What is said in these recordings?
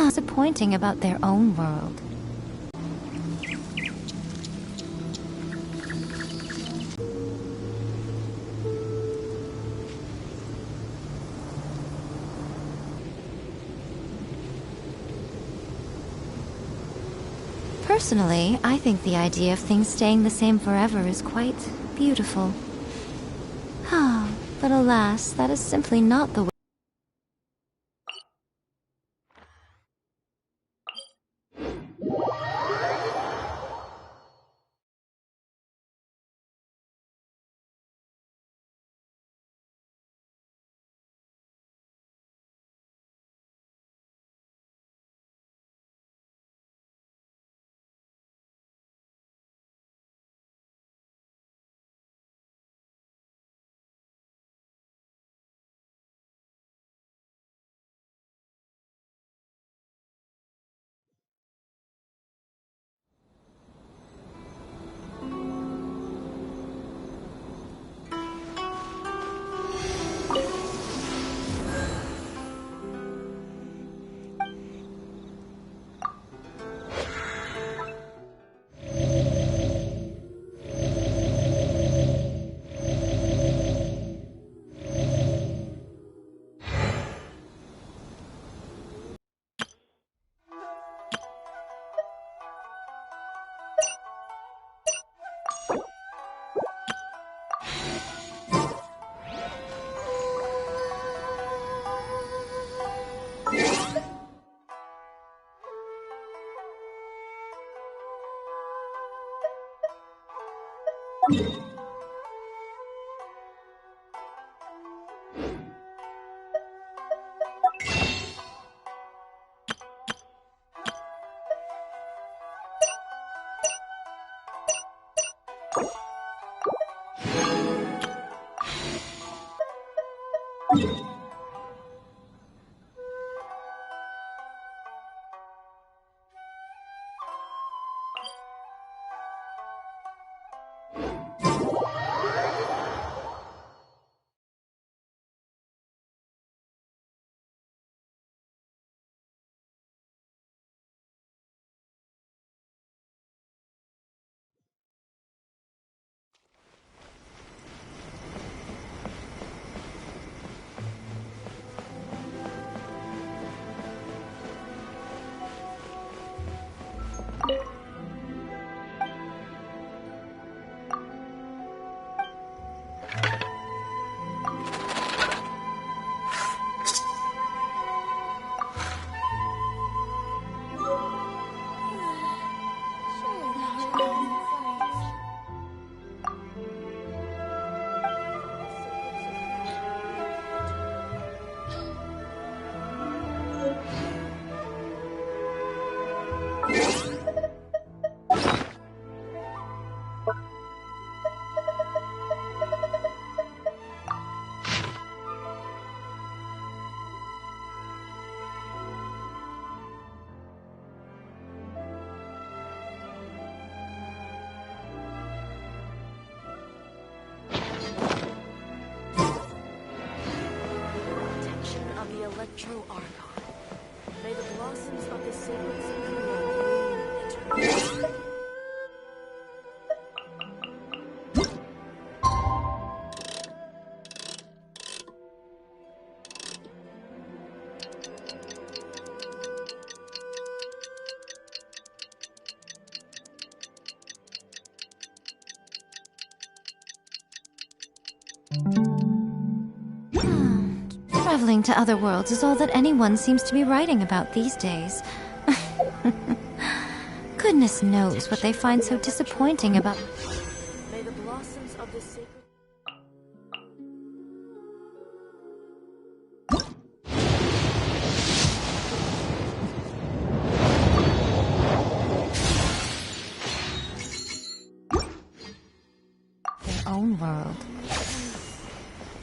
disappointing about their own world. Personally, I think the idea of things staying the same forever is quite beautiful. But alas, that is simply not the way. Electro Archon. May the blossoms of the sacred Sakura bloom eternally. Traveling to other worlds is all that anyone seems to be writing about these days. Goodness knows what they find so disappointing about... May the blossoms of the sacred... their own world.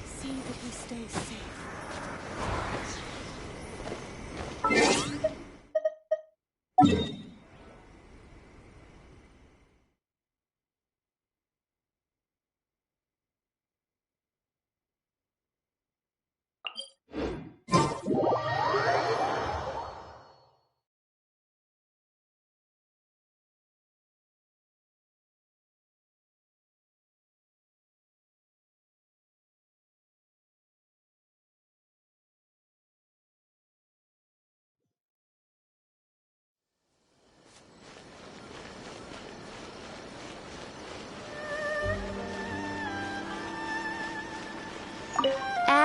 See that he stays safe.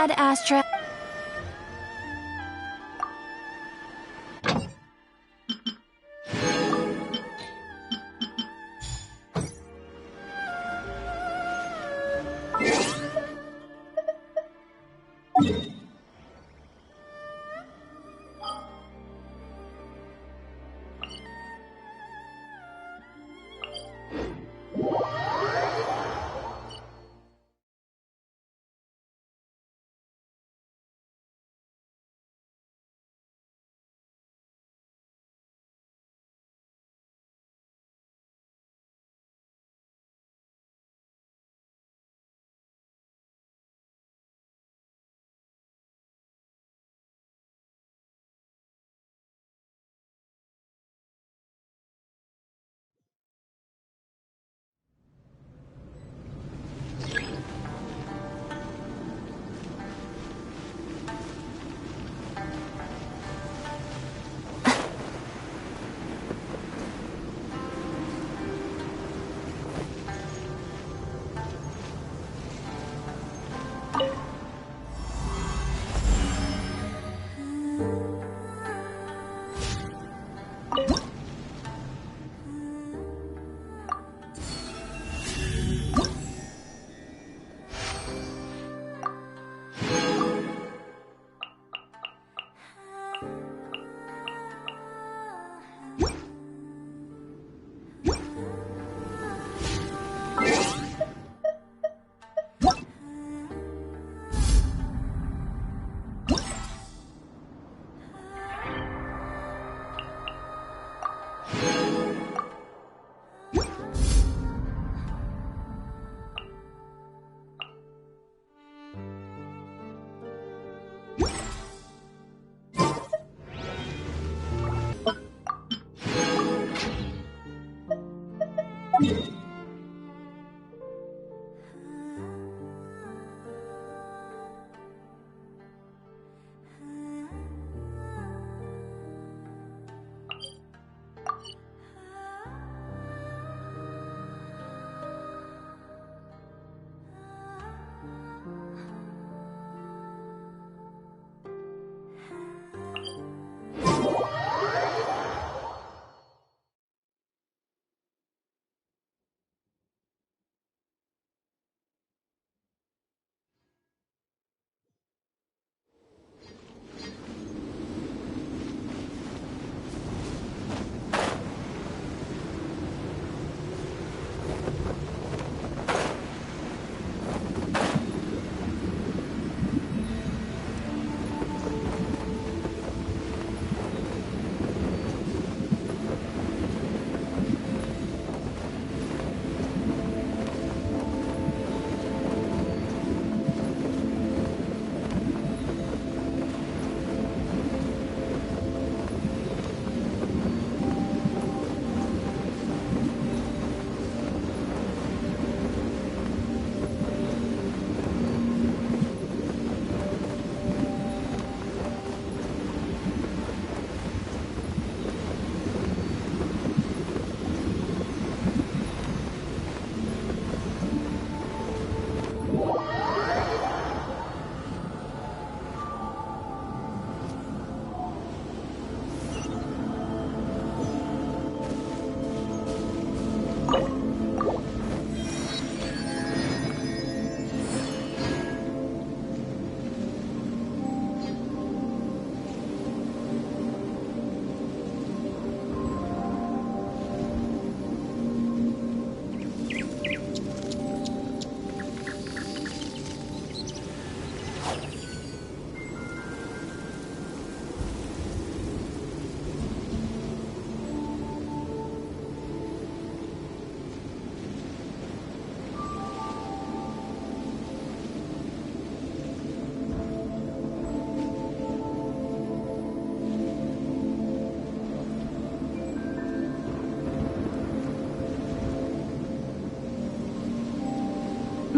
Ad Astra.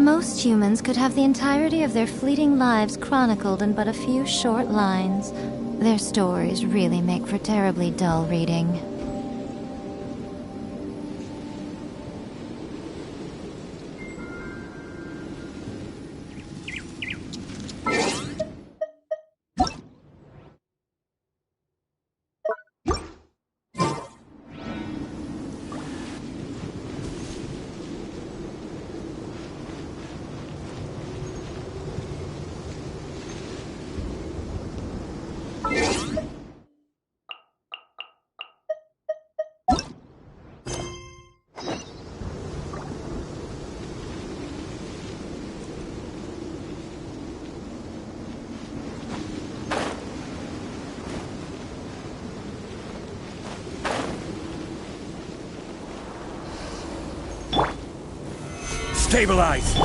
Most humans could have the entirety of their fleeting lives chronicled in but a few short lines. Their stories really make for terribly dull reading. Stabilize!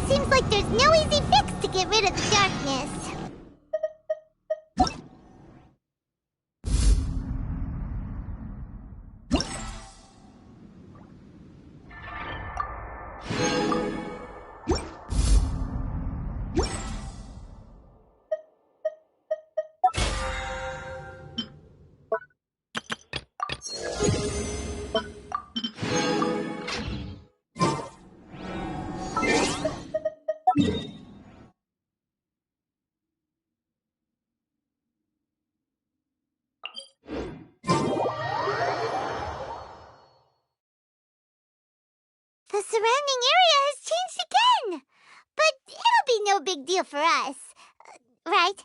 Seems like there's no easy fix to get rid of the darkness. The surrounding area has changed again! But it'll be no big deal for us. Right?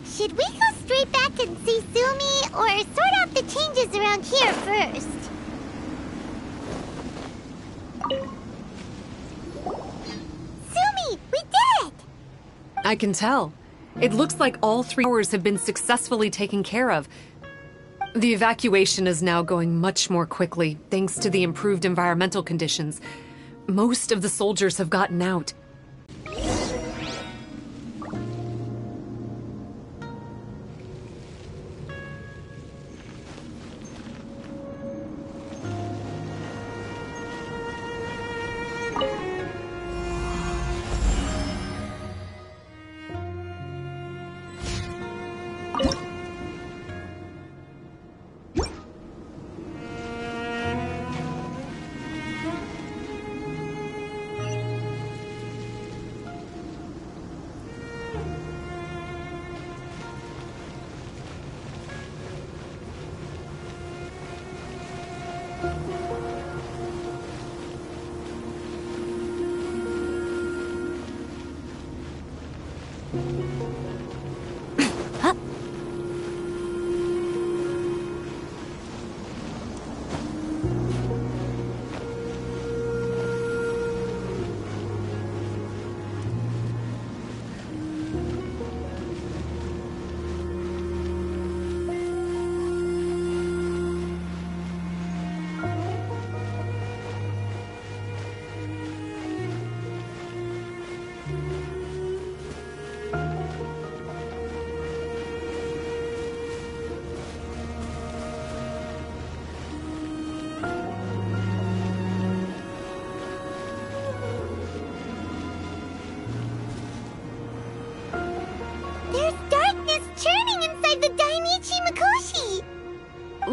Should we go straight back and see Sumi, or sort out the changes around here first? Sumi, we did it! I can tell. It looks like all 3 towers have been successfully taken care of. The evacuation is now going much more quickly, thanks to the improved environmental conditions. Most of the soldiers have gotten out.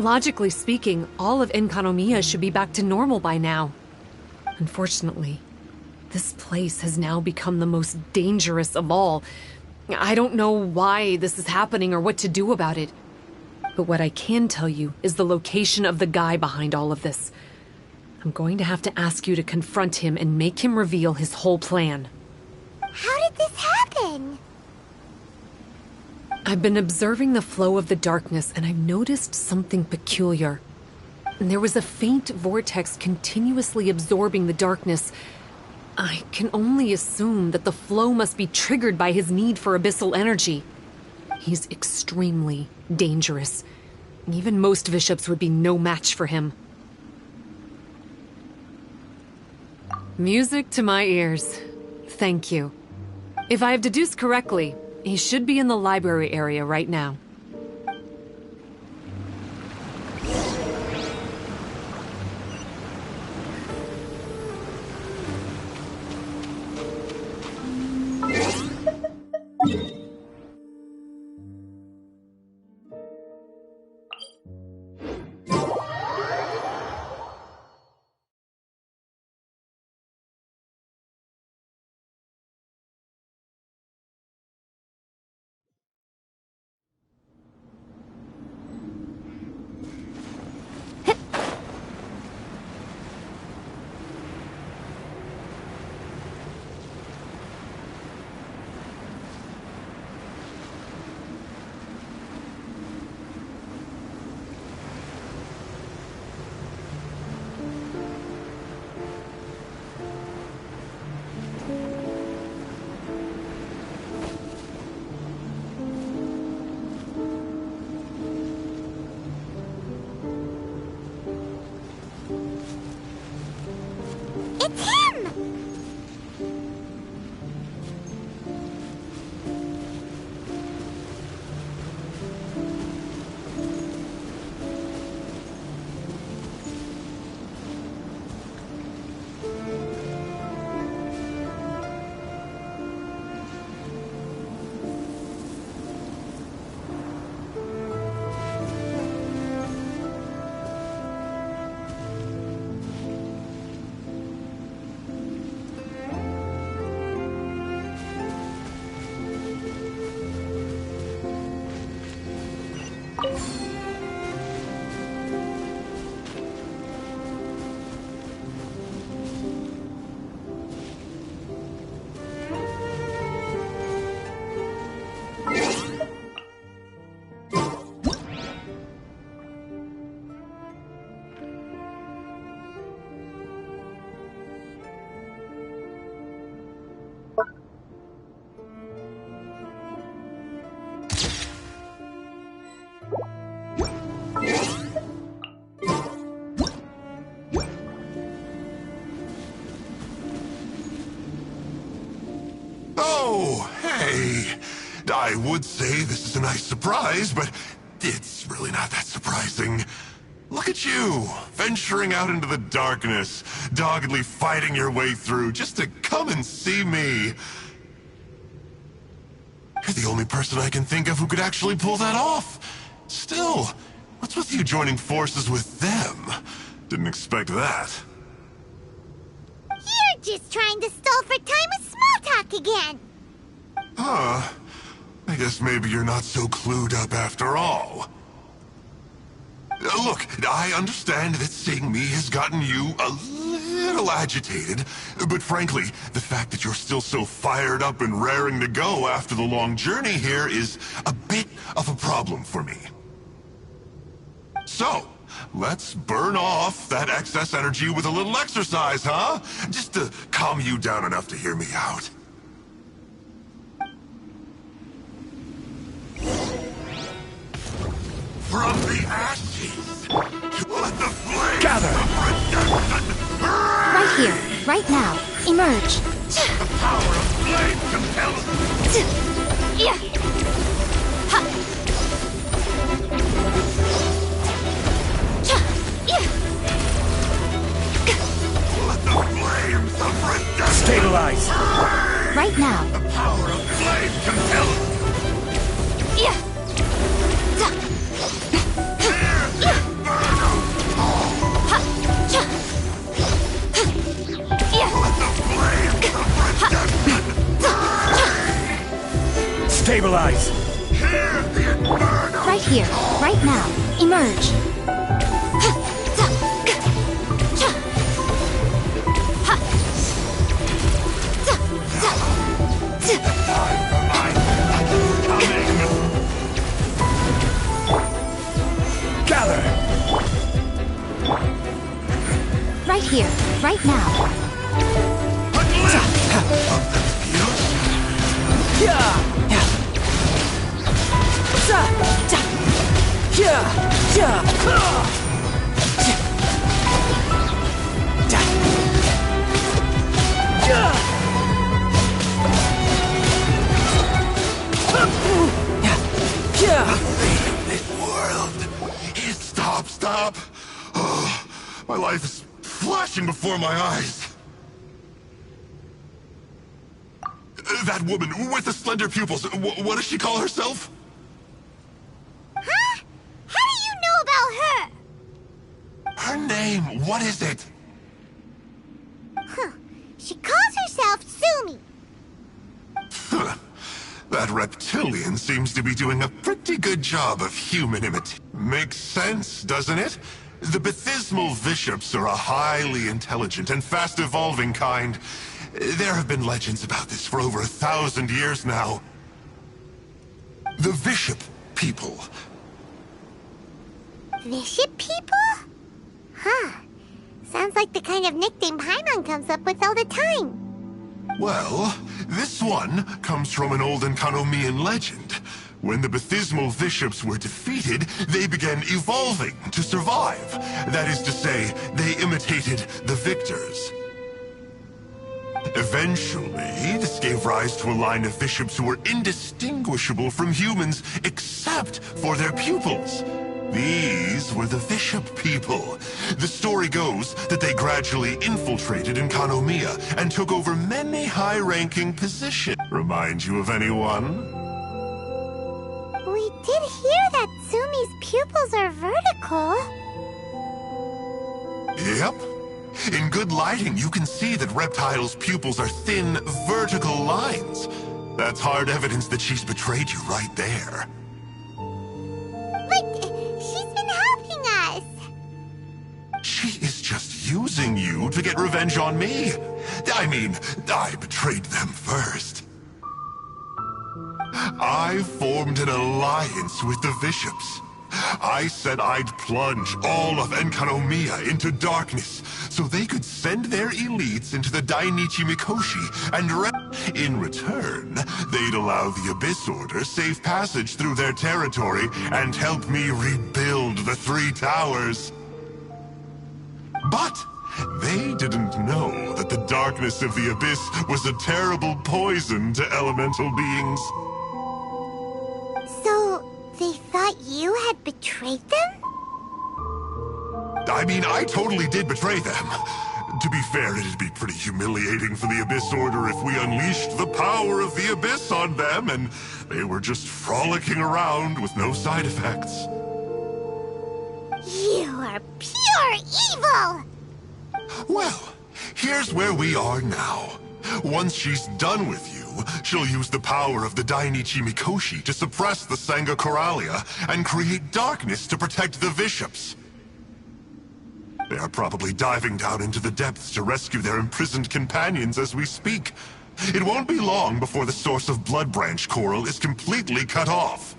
Logically speaking, all of Enkanomiya should be back to normal by now. Unfortunately, this place has now become the most dangerous of all. I don't know why this is happening or what to do about it. But what I can tell you is the location of the guy behind all of this. I'm going to have to ask you to confront him and make him reveal his whole plan. How did this happen? I've been observing the flow of the darkness, and I've noticed something peculiar. There was a faint vortex continuously absorbing the darkness. I can only assume that the flow must be triggered by his need for abyssal energy. He's extremely dangerous. Even most bishops would be no match for him. Music to my ears. Thank you. If I have deduced correctly, he should be in the library area right now. It's him! Oh, hey. I would say this is a nice surprise, but it's really not that surprising. Look at you, venturing out into the darkness, doggedly fighting your way through just to come and see me. You're the only person I can think of who could actually pull that off. Still, what's with you joining forces with them? Didn't expect that. You're just trying to stall for time with small talk again. Huh. I guess maybe you're not so clued up after all. Look, I understand that seeing me has gotten you a little agitated, but frankly, the fact that you're still so fired up and raring to go after the long journey here is a bit of a problem for me. So, let's burn off that excess energy with a little exercise, huh? Just to calm you down enough to hear me out. From the ashes, let the flame Gather! of redemption Right here, right now. Emerge. The power of flame compels Yeah. Ha. Yeah. Let the flames of redemption Stabilize! Right now. The power of flame compels Yeah. Here! Emerge. Gather! Right here, right now. This world. Stop, stop. Oh, my life is flashing before my eyes. That woman with the slender pupils, what does she call herself? Huh? How do you know about her? Her name, what is it? Huh. She calls herself Sumi. That reptilian seems to be doing a pretty good job of human imitation. Makes sense, doesn't it? The Baptismal Bishops are a highly intelligent and fast-evolving kind. There have been legends about this for over 1,000 years now. The Bishop people. Bishop people? Huh. Sounds like the kind of nickname Paimon comes up with all the time. Well, this one comes from an old Enkanomian legend. When the Baptismal Bishops were defeated, they began evolving to survive. That is to say, they imitated the victors. Eventually, this gave rise to a line of bishops who were indistinguishable from humans except for their pupils. These were the Bishop people. The story goes that they gradually infiltrated Enkanomiya and took over many high-ranking positions. Remind you of anyone? We did hear that Sumi's pupils are vertical. Yep. In good lighting, you can see that Reptile's pupils are thin, vertical lines. That's hard evidence that she's betrayed you right there. But she's been helping us. She is just using you to get revenge on me. I mean, I betrayed them first. I formed an alliance with the bishops. I said I'd plunge all of Enkanomiya into darkness so they could send their elites into the Dainichi Mikoshi and in return, they'd allow the Abyss Order safe passage through their territory and help me rebuild the Three Towers. But they didn't know that the darkness of the Abyss was a terrible poison to elemental beings. So, they thought you had betrayed them? I mean, I totally did betray them. To be fair, it'd be pretty humiliating for the Abyss Order if we unleashed the power of the Abyss on them and they were just frolicking around with no side effects. You are pure evil! Well, here's where we are now. Once she's done with you, she'll use the power of the Dainichi Mikoshi to suppress the Sangha Coralia and create darkness to protect the bishops. They are probably diving down into the depths to rescue their imprisoned companions as we speak. It won't be long before the source of Blood Branch Coral is completely cut off.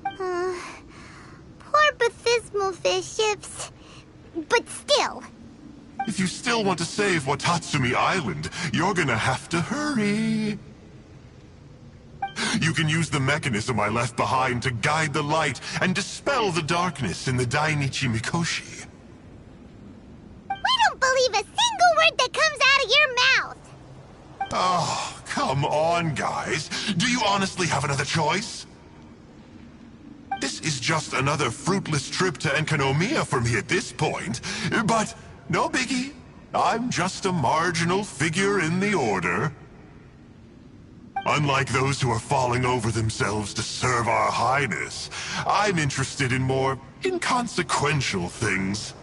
Poor Baptismal Bishops. But still. If you still want to save Watatsumi Island, you're gonna have to hurry. You can use the mechanism I left behind to guide the light and dispel the darkness in the Dainichi Mikoshi. We don't believe a single word that comes out of your mouth! Oh, come on, guys. Do you honestly have another choice? This is just another fruitless trip to Enkanomiya for me at this point, but no biggie. I'm just a marginal figure in the Order. Unlike those who are falling over themselves to serve our Highness, I'm interested in more inconsequential things.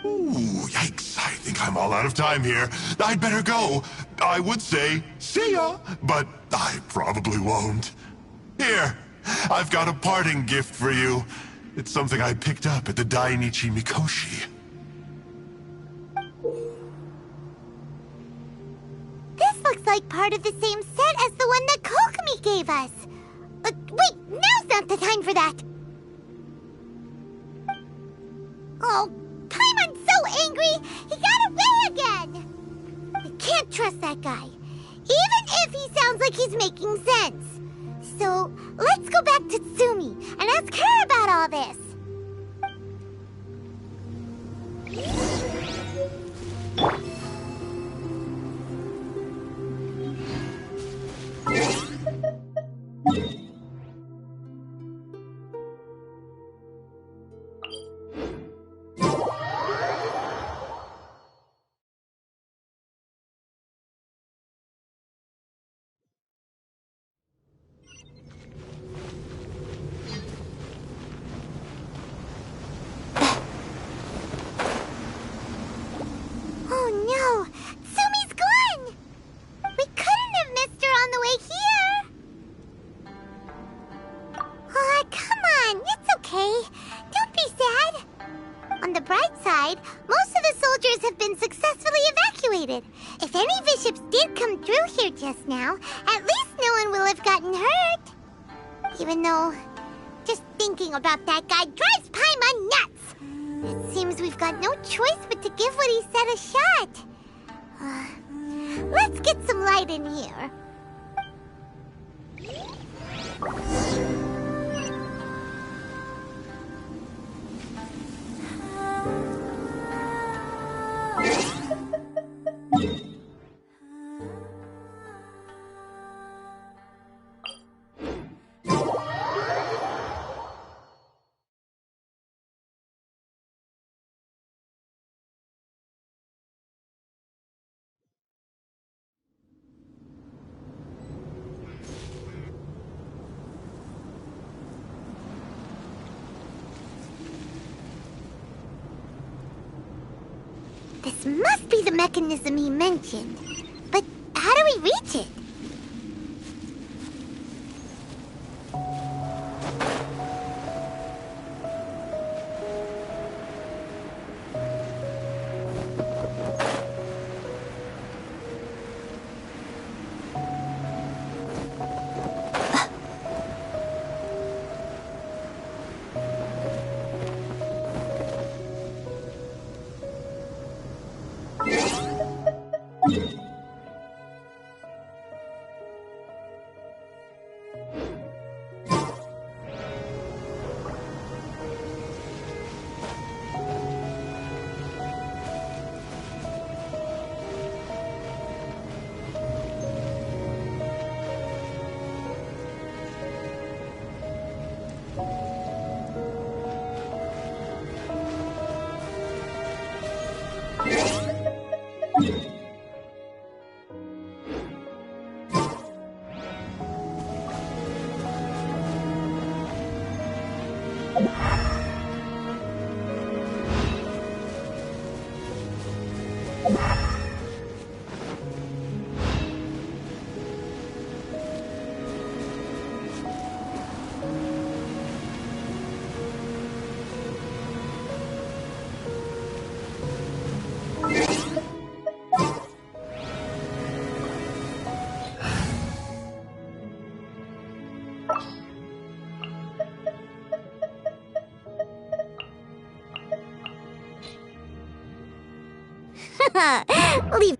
Ooh, yikes. I think I'm all out of time here. I'd better go. I would say, see ya, but I probably won't. Here, I've got a parting gift for you. It's something I picked up at the Dainichi Mikoshi. This looks like part of the same set as the one that Kokomi gave us. Wait, now's not the time for that. Oh, Paimon's so angry, he got away again. We can't trust that guy, even if he sounds like he's making sense. So, let's go back to Tsumi and ask her about all this. Oh no! Tsumi's gone! We couldn't have missed her on the way here! Aw, come on, it's okay. Don't be sad. On the bright side, most of the soldiers have been successfully evacuated. If any bishops did come through here just now, at least no one will have gotten hurt. Even though, just thinking about that guy drives Paimon nuts! It seems we've got no choice but to give what he said a shot. Let's get some light in here. This must be the mechanism he mentioned. But how do we reach it? Leave.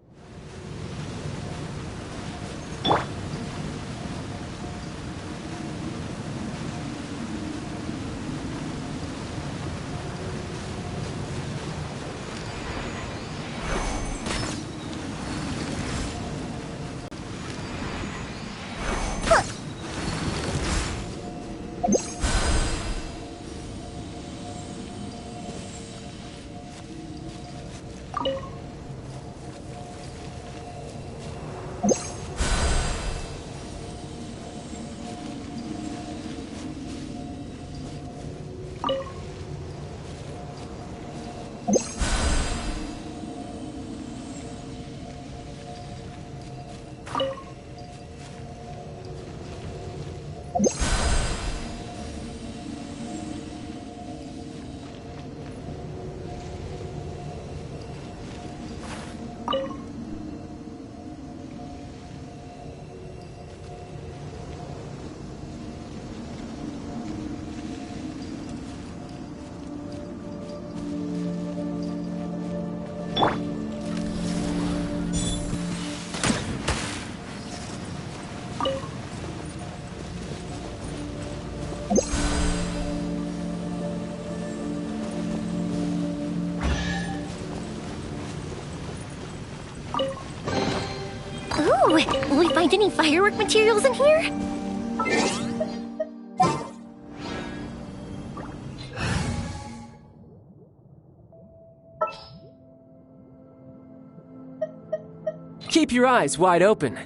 Will we find any firework materials in here? Keep your eyes wide open.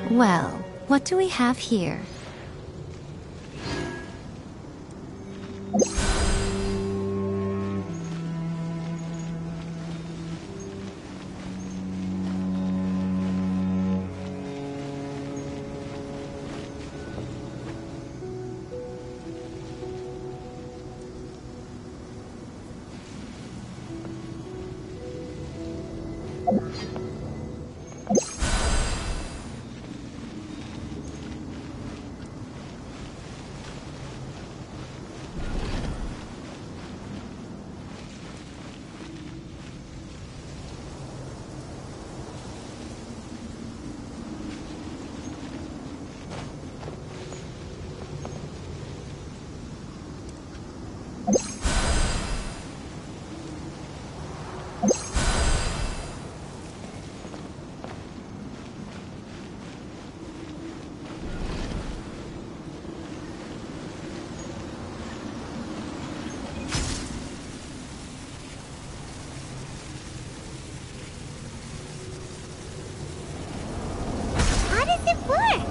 Well, what do we have here? How does it work?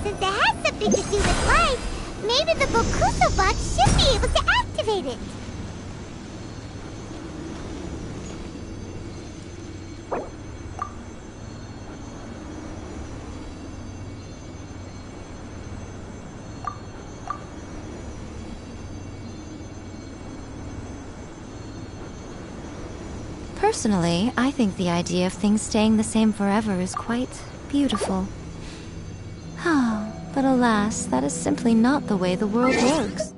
Since it has something to do with light, maybe the Bokuso box should be able to activate it. Personally, I think the idea of things staying the same forever is quite beautiful. But alas, that is simply not the way the world works.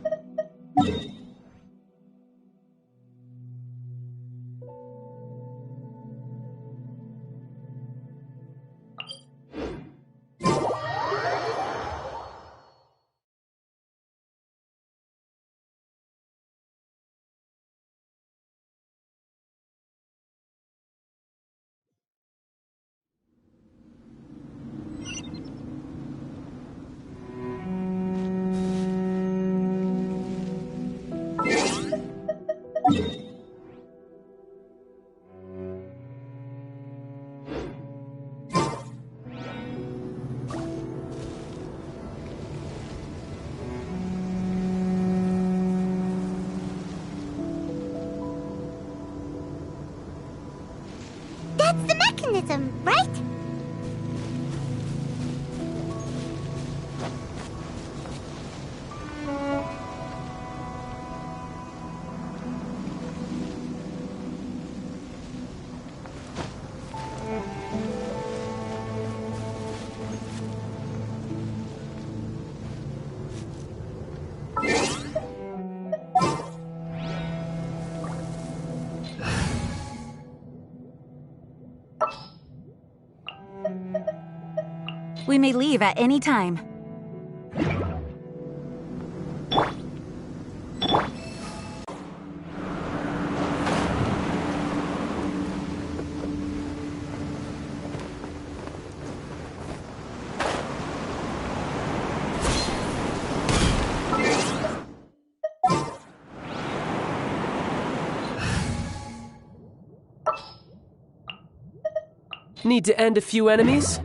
That's the mechanism, right? We may leave at any time. Need to end a few enemies?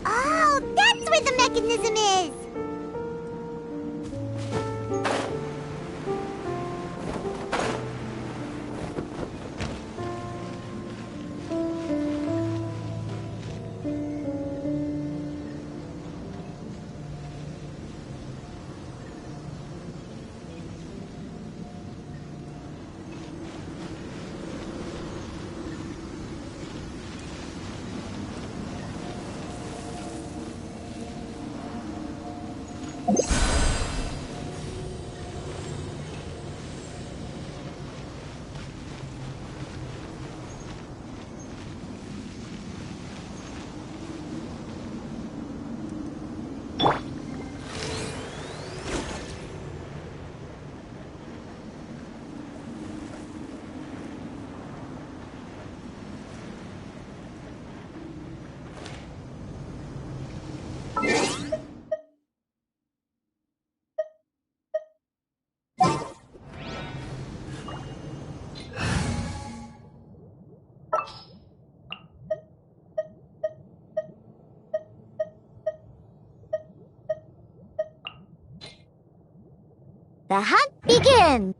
Oh, that's where the mechanism is! The hunt begins!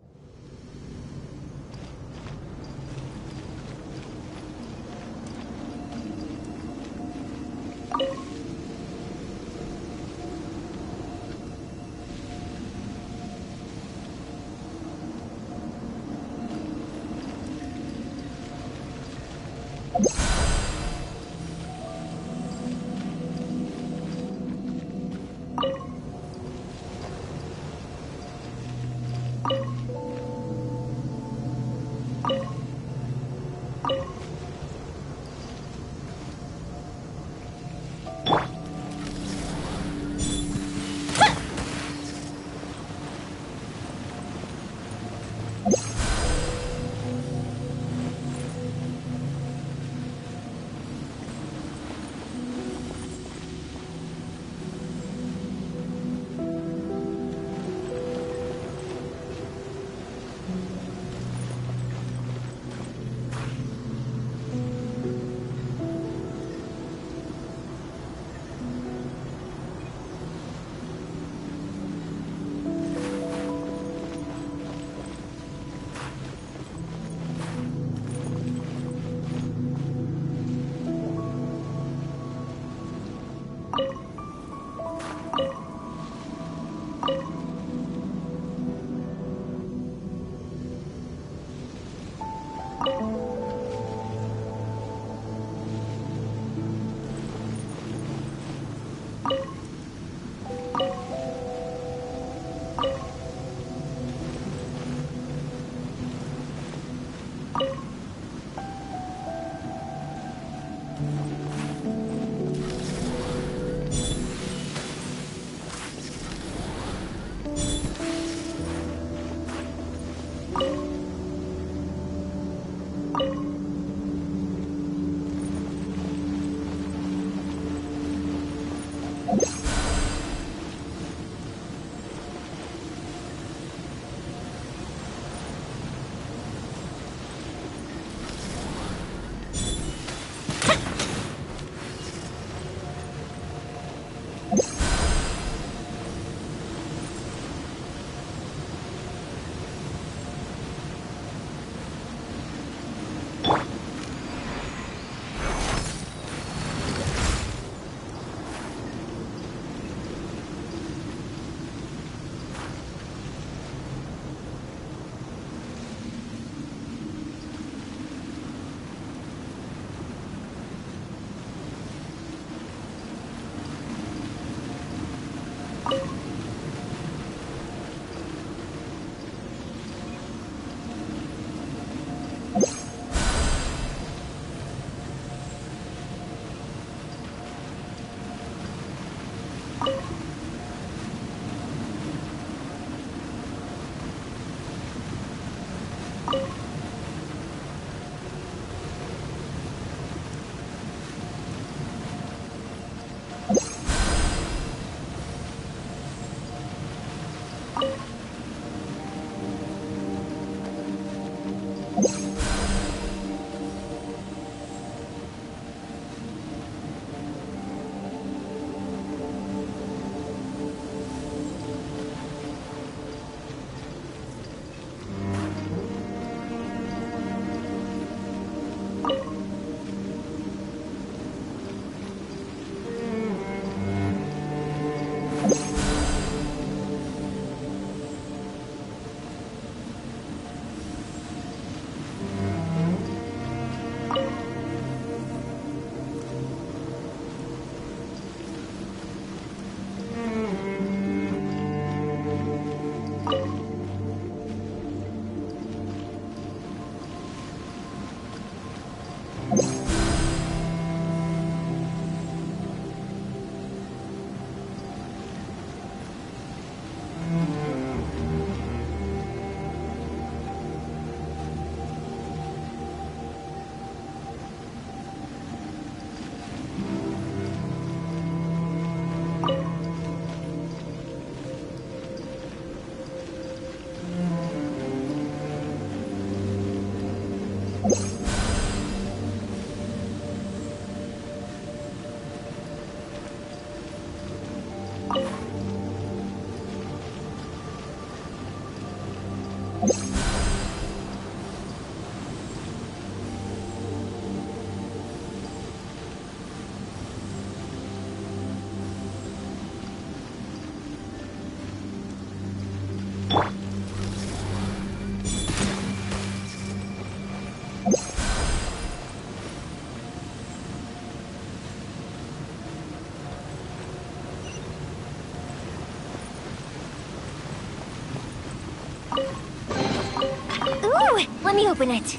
Ooh, let me open it.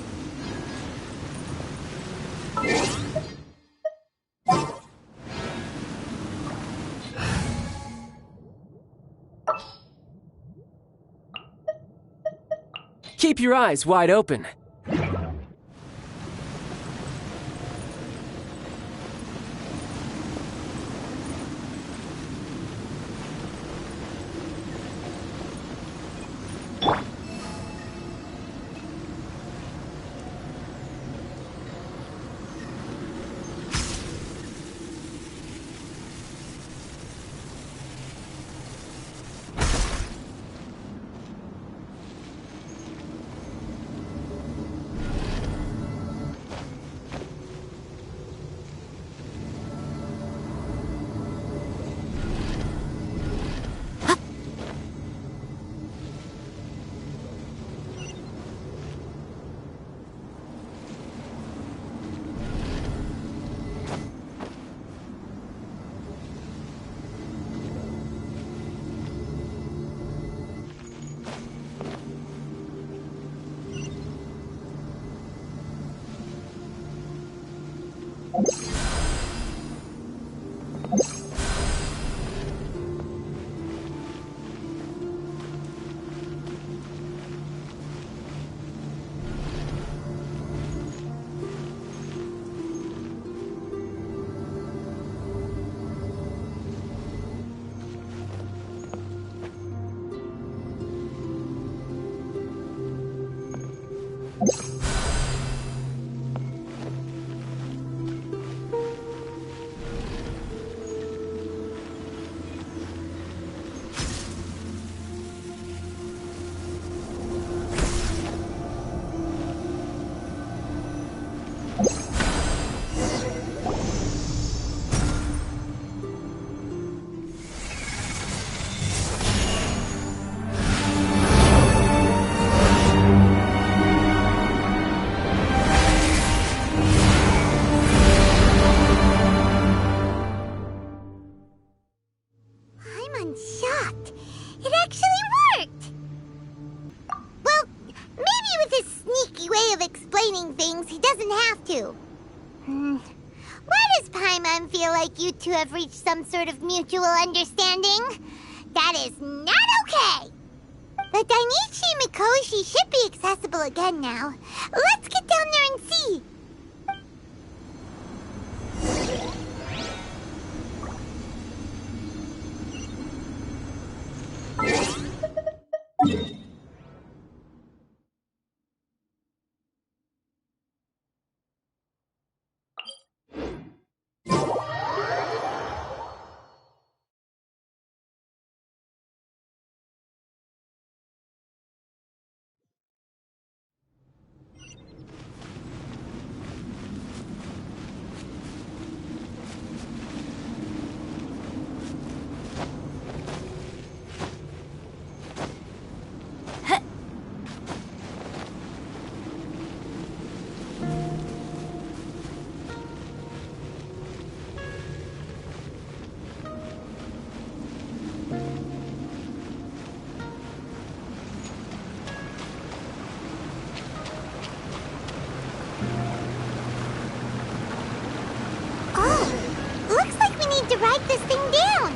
Keep your eyes wide open. time feel like you two have reached some sort of mutual understanding? That is not okay! The Dainichi Mikoshi should be accessible again now. Let's get down there and see! To write this thing down.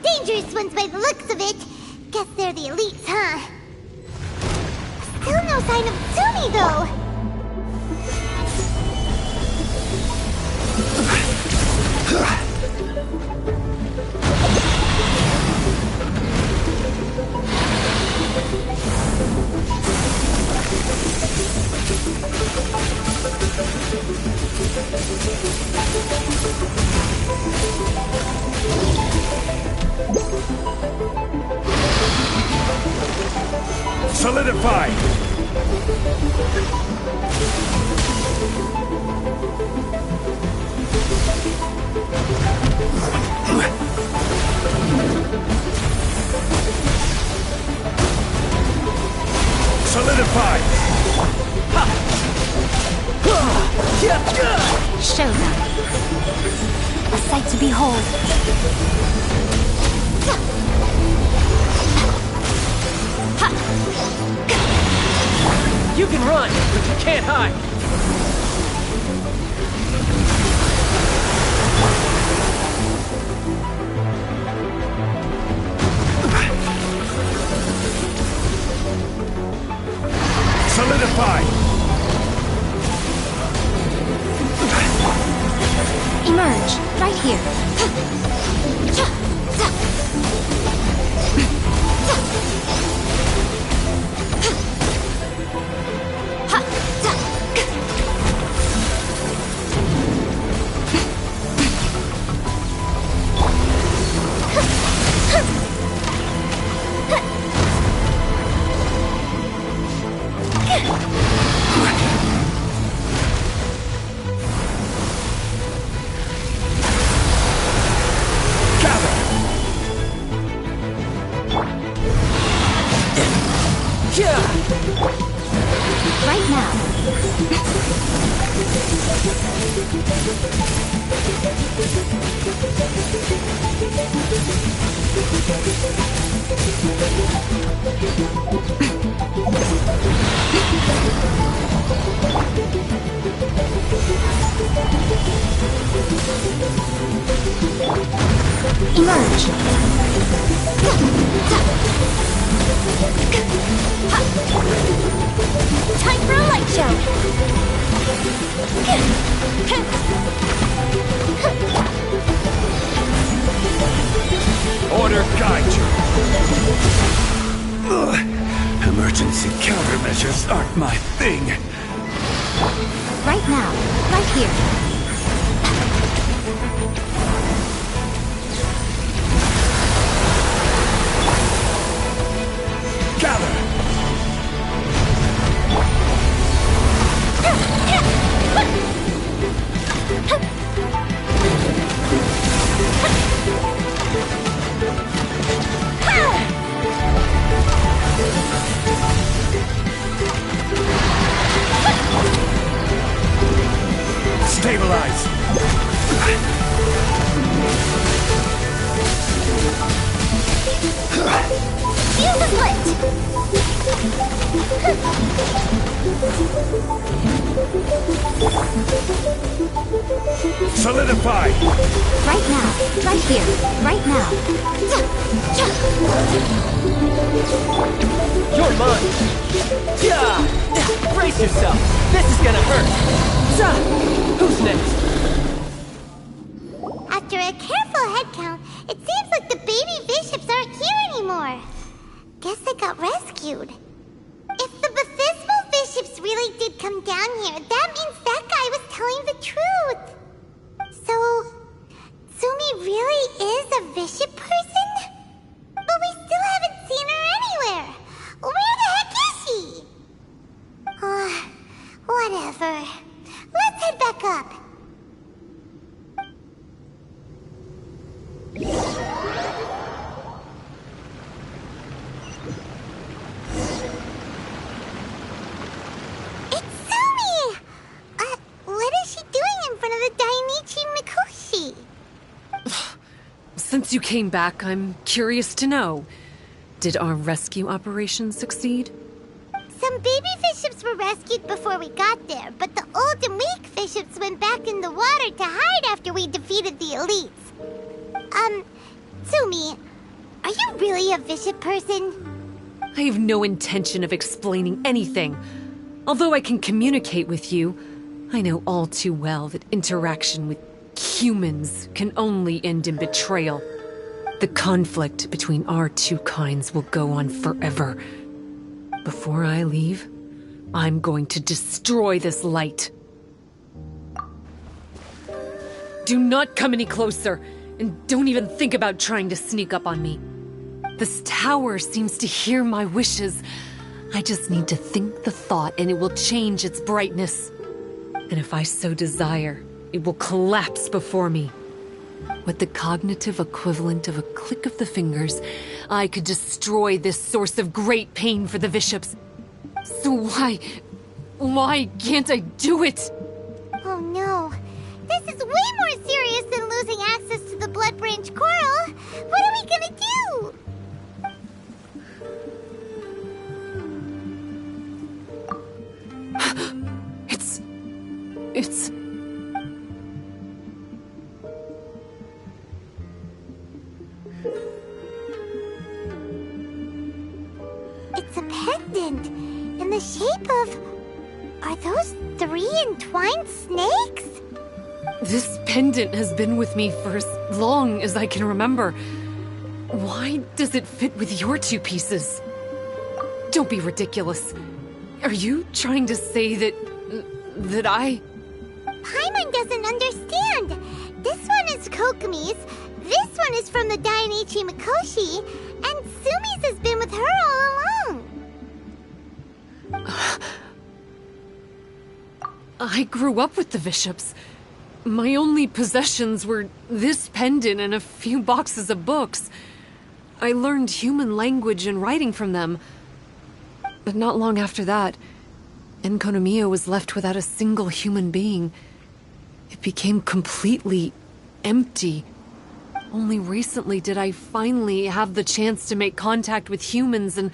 Dangerous ones by the looks of it. Guess they're the elites, huh? Still no sign of Tsumi, though. Solidified! Solidified! Show them. A sight to behold. You can run, but you can't hide. Solidified! Emerge, right here. Right now. Emerge. Time for a light show. Order guide you. Emergency countermeasures aren't my thing. Right now. Right here. Gather! Stabilize! Fuse the Solidify! Right now. Right here. Right now. You're mine! Yeah! Brace yourself! This is gonna hurt! Who's next? After a careful head count, it seems like the baby bishops aren't here anymore. Guess they got rescued. If the Baptismal bishops really did come down here, that means that guy was telling the truth. So, Sumi really is a bishop person? But we still haven't seen her anywhere. Where the heck is she? Whatever. Let's head back up. It's Sumi! What is she doing in front of the Dainichi Mikoshi? Since you came back, I'm curious to know. Did our rescue operation succeed? Some baby bishops were rescued before we got there, but the old and weak bishops went back in the water to hide after we defeated the elites. Sumi, are you really a bishop person? I have no intention of explaining anything. Although I can communicate with you, I know all too well that interaction with humans can only end in betrayal. The conflict between our two kinds will go on forever. Before I leave, I'm going to destroy this light. Do not come any closer, and don't even think about trying to sneak up on me. This tower seems to hear my wishes. I just need to think the thought and it will change its brightness. And if I so desire, it will collapse before me. With the cognitive equivalent of a click of the fingers, I could destroy this source of great pain for the bishops. So why can't I do it? Oh no. This is way more serious than losing access to the Blood Branch Coral. What are we gonna do? It's... It's a pendant in the shape of... Are those 3 entwined snakes? This pendant has been with me for as long as I can remember. Why does it fit with your two pieces? Don't be ridiculous. Are you trying to say that I... Paimon doesn't understand. This one is Kokumi's, this one is from the Dainichi Mikoshi, and Sumi's has been with her all along. I grew up with the bishops. My only possessions were this pendant and a few boxes of books. I learned human language and writing from them. But not long after that, Enkonomiya was left without a single human being. It became completely empty. Only recently did I finally have the chance to make contact with humans and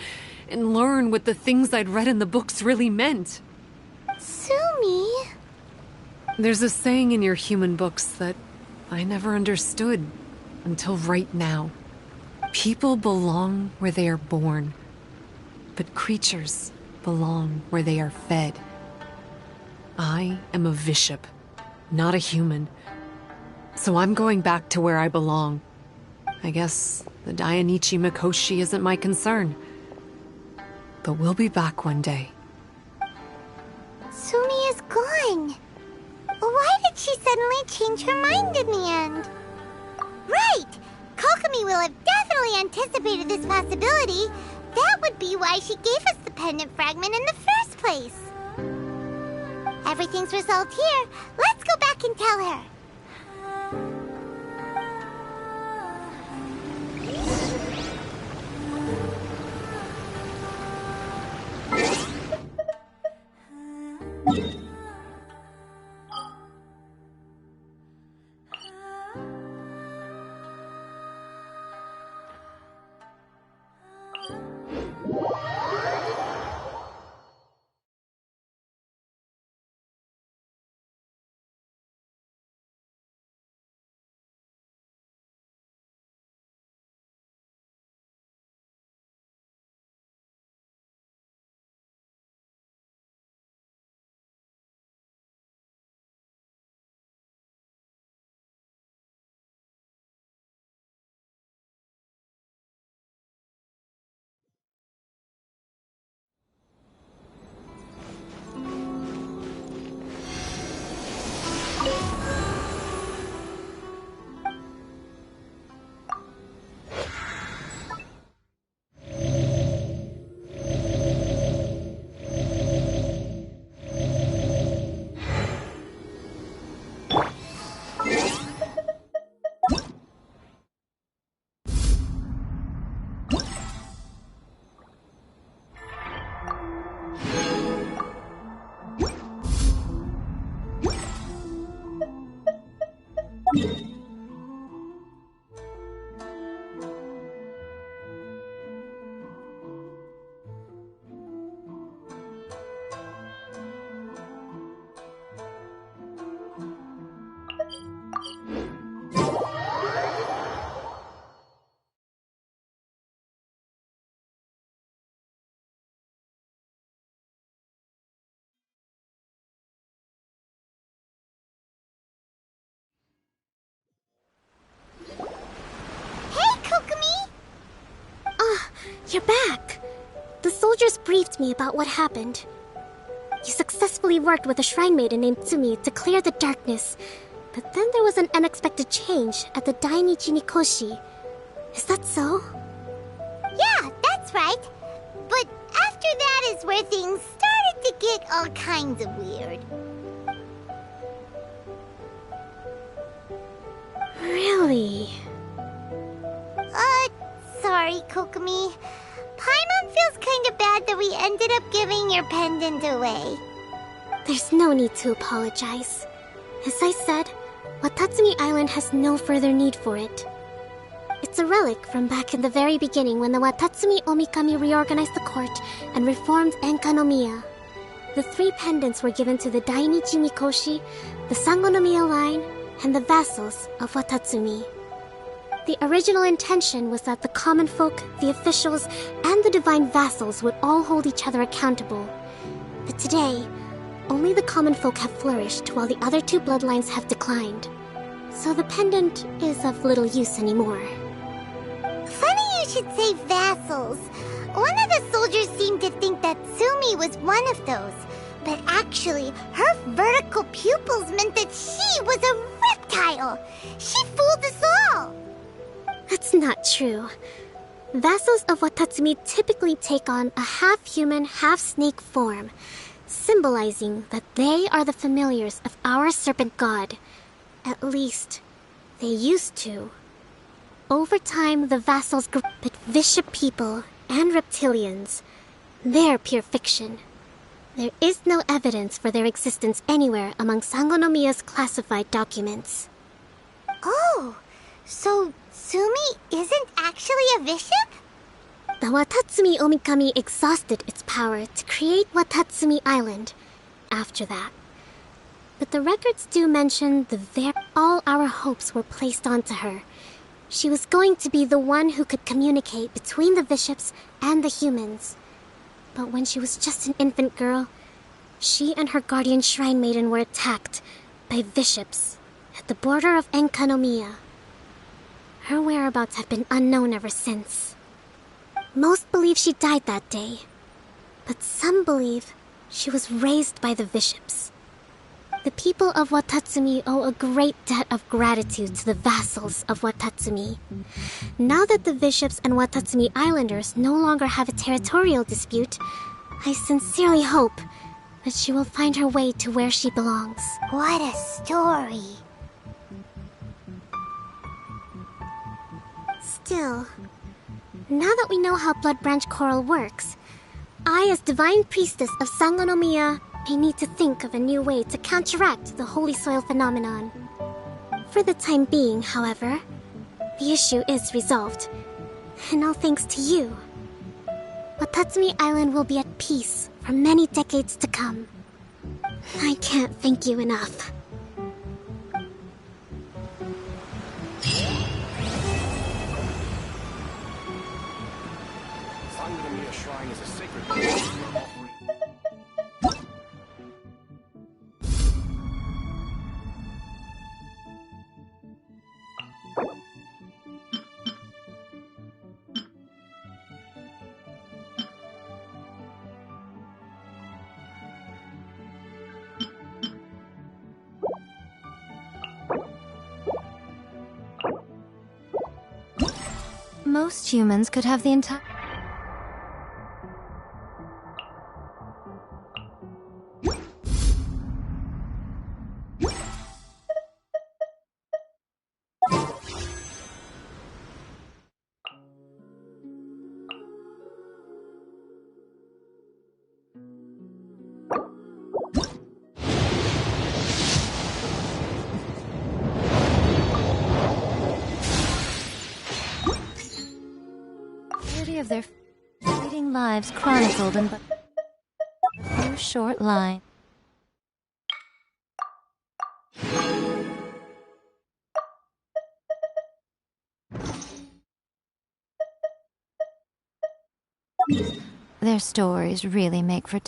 learn what the things I'd read in the books really meant. Sumi? There's a saying in your human books that I never understood until right now. People belong where they are born, but creatures belong where they are fed. I am a bishop, not a human. So I'm going back to where I belong. I guess the Dainichi Mikoshi isn't my concern. But we'll be back one day. Sumi is gone. Why did she suddenly change her mind in the end? Right! Kokumi will have definitely anticipated this possibility. That would be why she gave us the pendant fragment in the first place. Everything's resolved here. Let's go back and tell her. You're back! The soldiers briefed me about what happened. You successfully worked with a shrine maiden named Tsumi to clear the darkness, but then there was an unexpected change at the Dainichi Mikoshi. Is that so? Yeah, that's right. But after that is where things started to get all kinds of weird. Really? Sorry, Kokomi. Paimon feels kinda bad that we ended up giving your pendant away. There's no need to apologize. As I said, Watatsumi Island has no further need for it. It's a relic from back in the very beginning when the Watatsumi Omikami reorganized the court and reformed Enkanomiya. The 3 pendants were given to the Dainichi Mikoshi, the Sangonomiya line, and the vassals of Watatsumi. The original intention was that the common folk, the officials, and the divine vassals would all hold each other accountable. But today, only the common folk have flourished while the other 2 bloodlines have declined. So the pendant is of little use anymore. Funny you should say vassals. One of the soldiers seemed to think that Tsumi was one of those. But actually, her vertical pupils meant that she was a reptile. She fooled us all. That's not true. Vassals of Watatsumi typically take on a half-human, half-snake form, symbolizing that they are the familiars of our serpent god. At least, they used to. Over time, the vassals grew up with vicious people and reptilians. They're pure fiction. There is no evidence for their existence anywhere among Sangonomiya's classified documents. Oh, so Tsumi isn't actually a bishop? The Watatsumi Omikami exhausted its power to create Watatsumi Island after that. But the records do mention all our hopes were placed onto her. She was going to be the one who could communicate between the bishops and the humans. But when she was just an infant girl, she and her guardian shrine maiden were attacked by bishops at the border of Enkanomiya. Her whereabouts have been unknown ever since. Most believe she died that day, but some believe she was raised by the bishops. The people of Watatsumi owe a great debt of gratitude to the vassals of Watatsumi. Now that the bishops and Watatsumi Islanders no longer have a territorial dispute, I sincerely hope that she will find her way to where she belongs. What a story. Still, now that we know how Blood Branch Coral works, I, as Divine Priestess of Sangonomiya, may need to think of a new way to counteract the Holy Soil phenomenon. For the time being, however, the issue is resolved, and all thanks to you. Watatsumi Island will be at peace for many decades to come. I can't thank you enough. Sanghamya Shrine is a sacred place for offering. Most humans could have the entire... of their fleeting lives chronicled in but a few short lines. Their stories really make for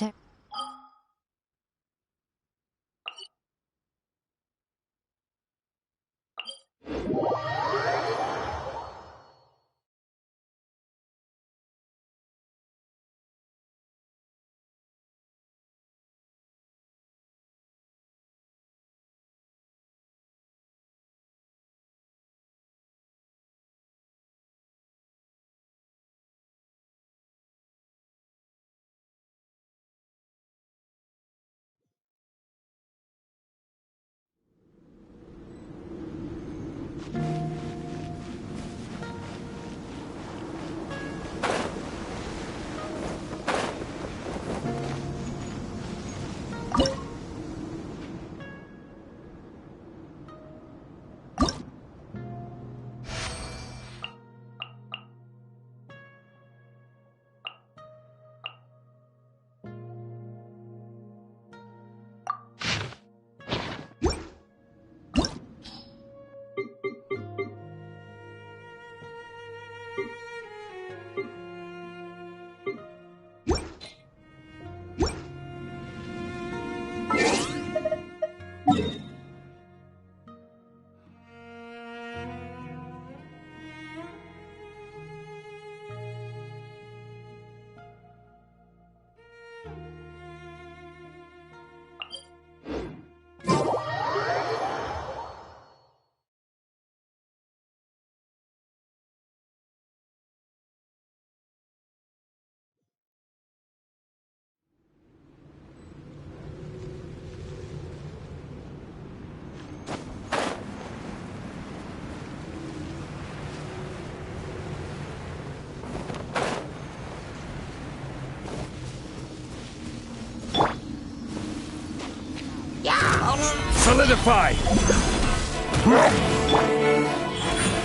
Solidify!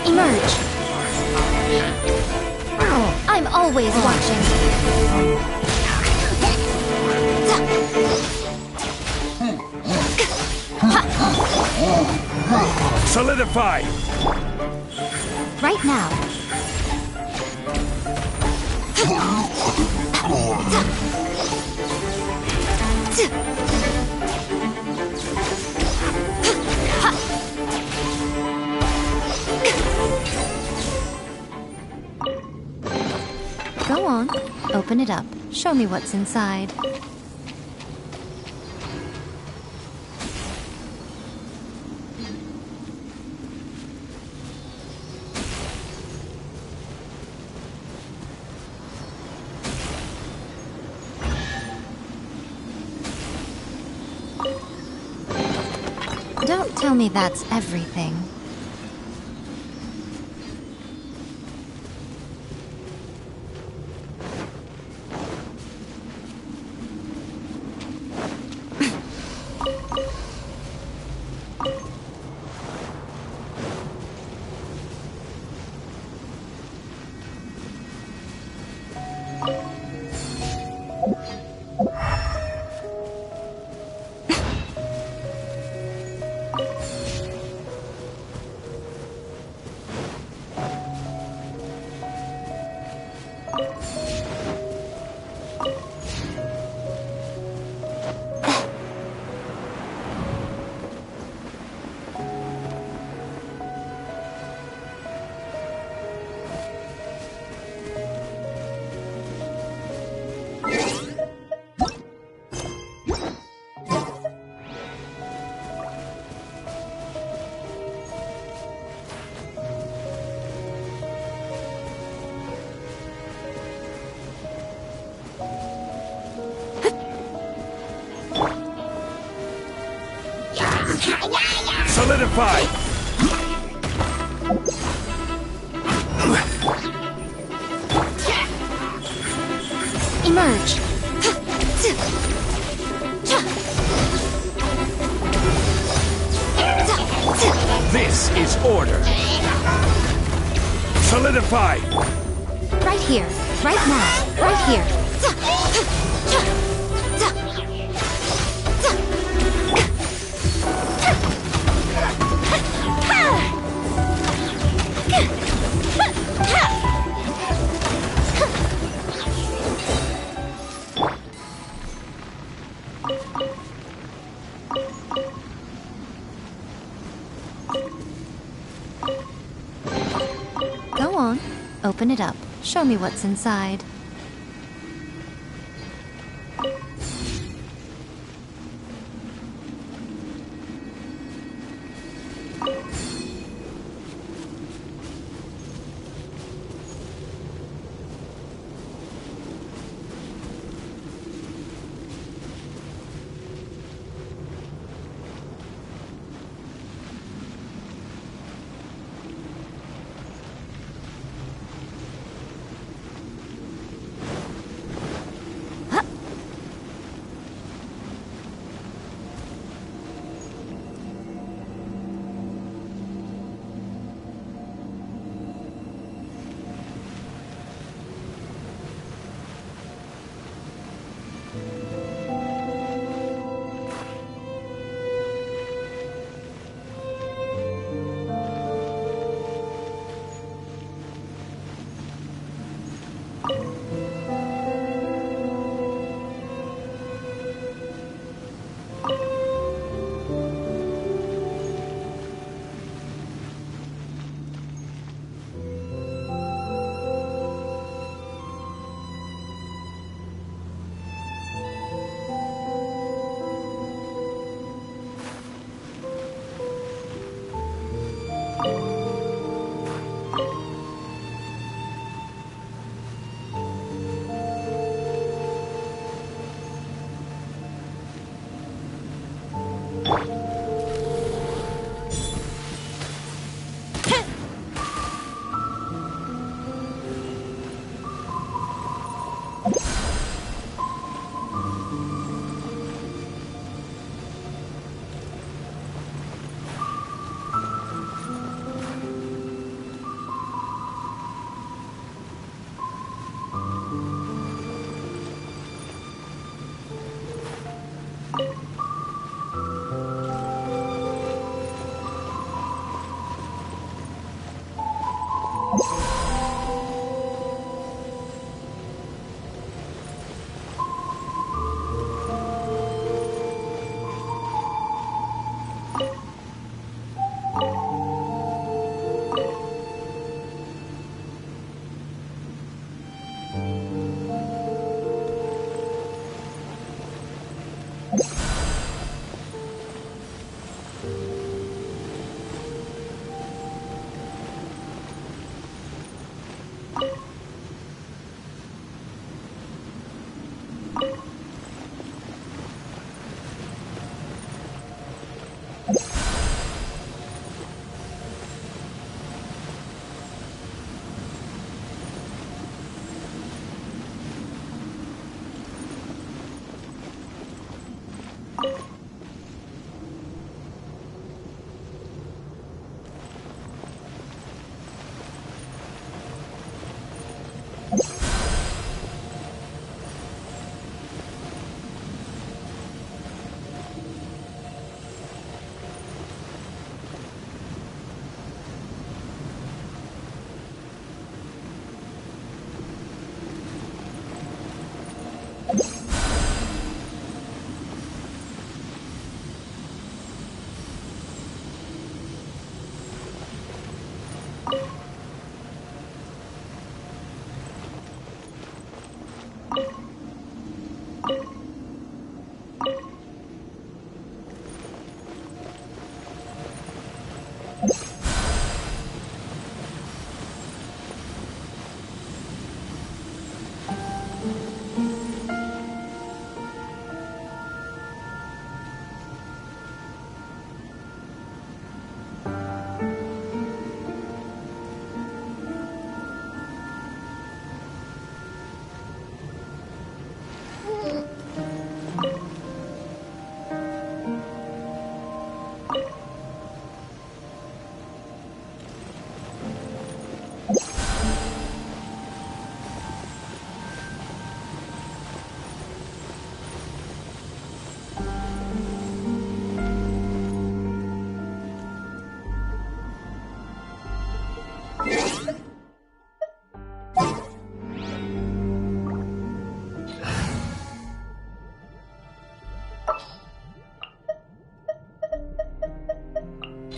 Emerge! I'm always watching. Solidify! Right now. Go on, open it up. Show me what's inside. Don't tell me that's everything. Solidified! Emerge. This is order! Solidified! Right here. Right now. Right here. Go on. Open it up. Show me what's inside.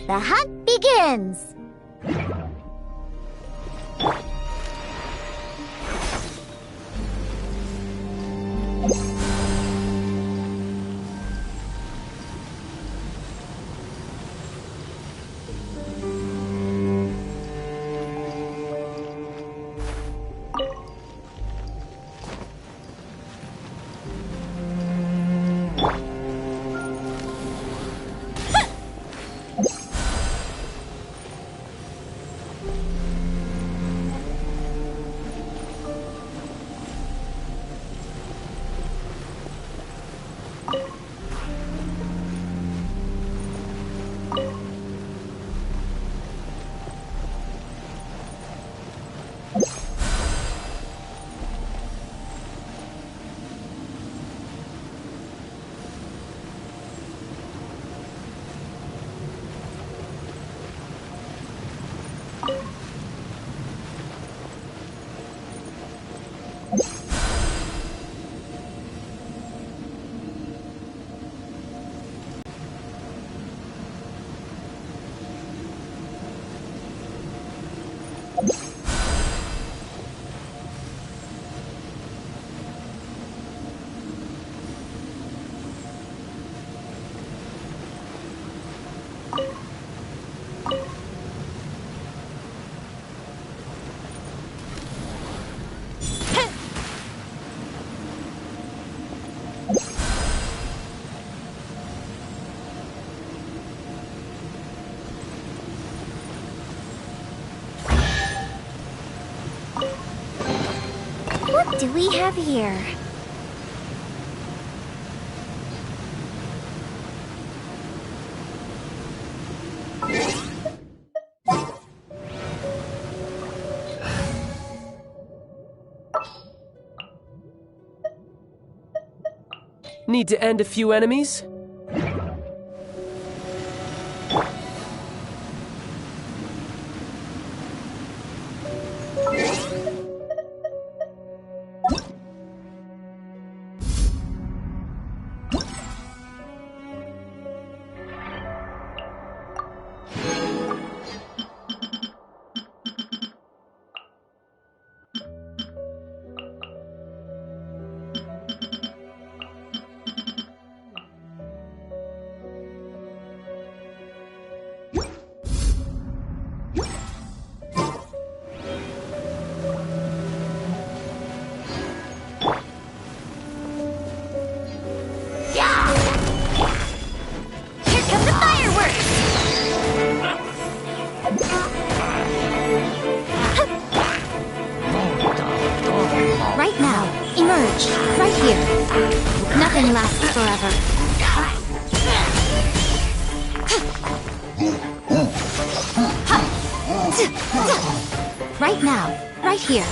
The hunt begins! What do we have here? Need to end a few enemies? Nothing lasts forever. Right now, right here.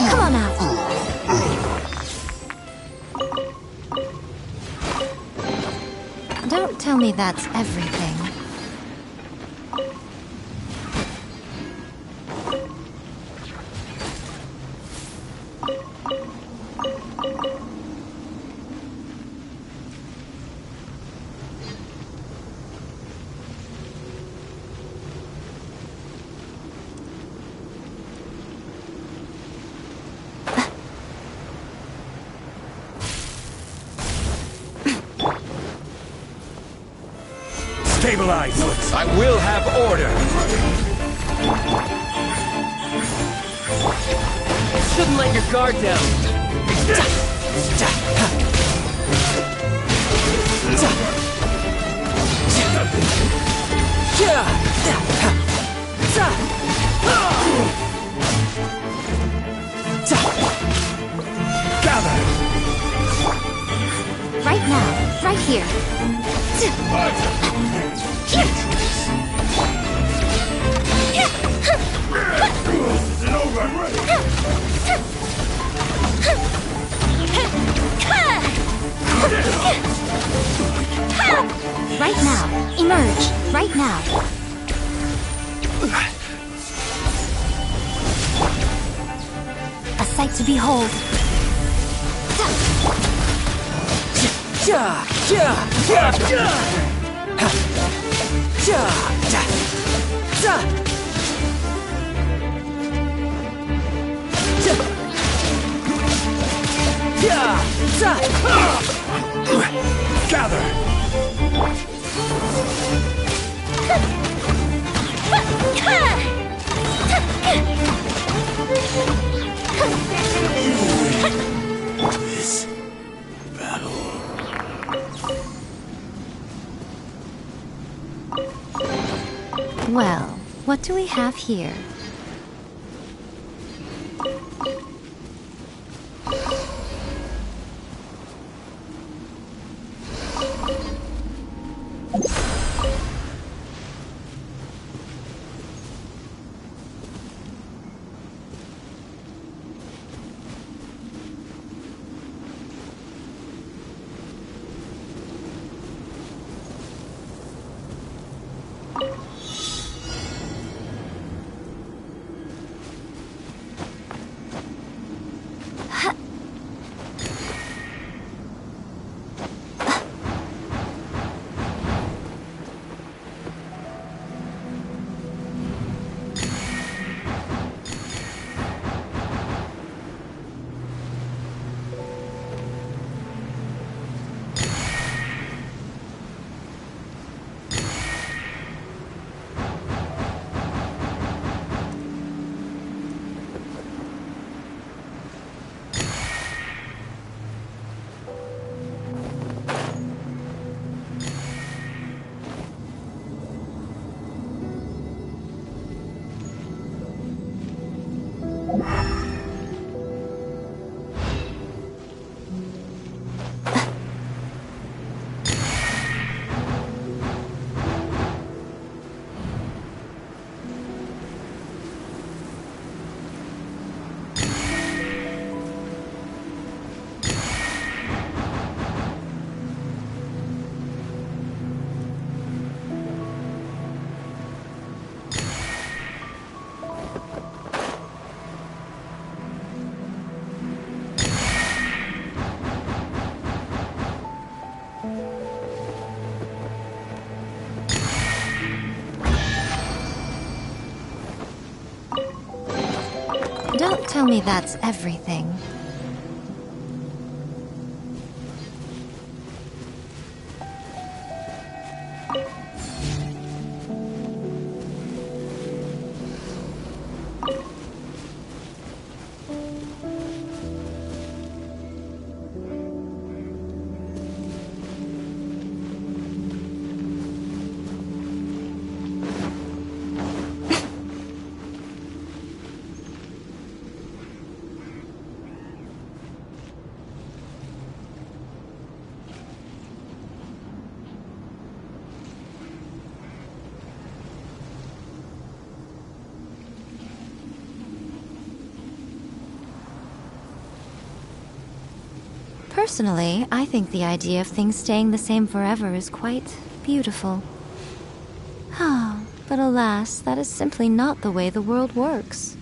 Come on out. Don't tell me that's everything. Stabilize! I will have order! Shouldn't let your guard down! Gather! Right now, right here. This isn't over! A sight to behold. This battle. Well, what do we have here? Don't tell me that's everything. Personally, I think the idea of things staying the same forever is quite beautiful. But alas, that is simply not the way the world works.